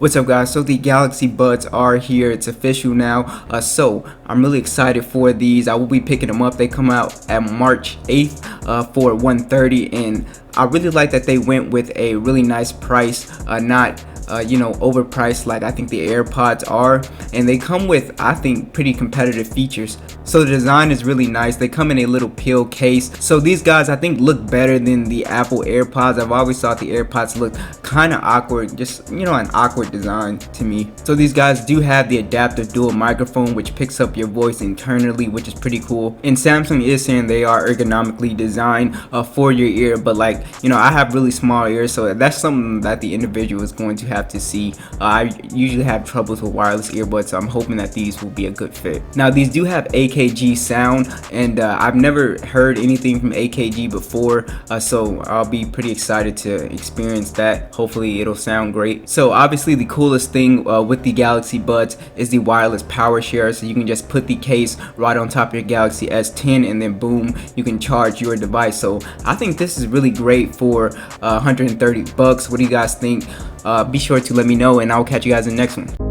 What's up guys, so the Galaxy Buds are here, it's official now. So I'm really excited for these. I will be picking them up. They come out at March 8th for $130, and I really like that they went with a really nice price, not overpriced like I think the AirPods are, and they come with, I think, pretty competitive features. So the design is really nice. They come in a little pill case, so these guys I think look better than the Apple AirPods. I've always thought the AirPods look kind of awkward, just an awkward design to me. So these guys do have the adaptive dual microphone, which picks up your voice internally, which is pretty cool. And Samsung is saying they are ergonomically designed for your ear, but I have really small ears, so that's something that the individual is going to have to see. I usually have troubles with wireless earbuds, so I'm hoping that these will be a good fit. Now these do have AKG sound, and I've never heard anything from AKG before, so I'll be pretty excited to experience that. Hopefully it'll sound great. So obviously the coolest thing with the Galaxy Buds is the wireless Powershare, so you can just put the case right on top of your Galaxy S10 and then boom, you can charge your device. So I think this is really great for $130. What do you guys think? Be sure to let me know, and I'll catch you guys in the next one.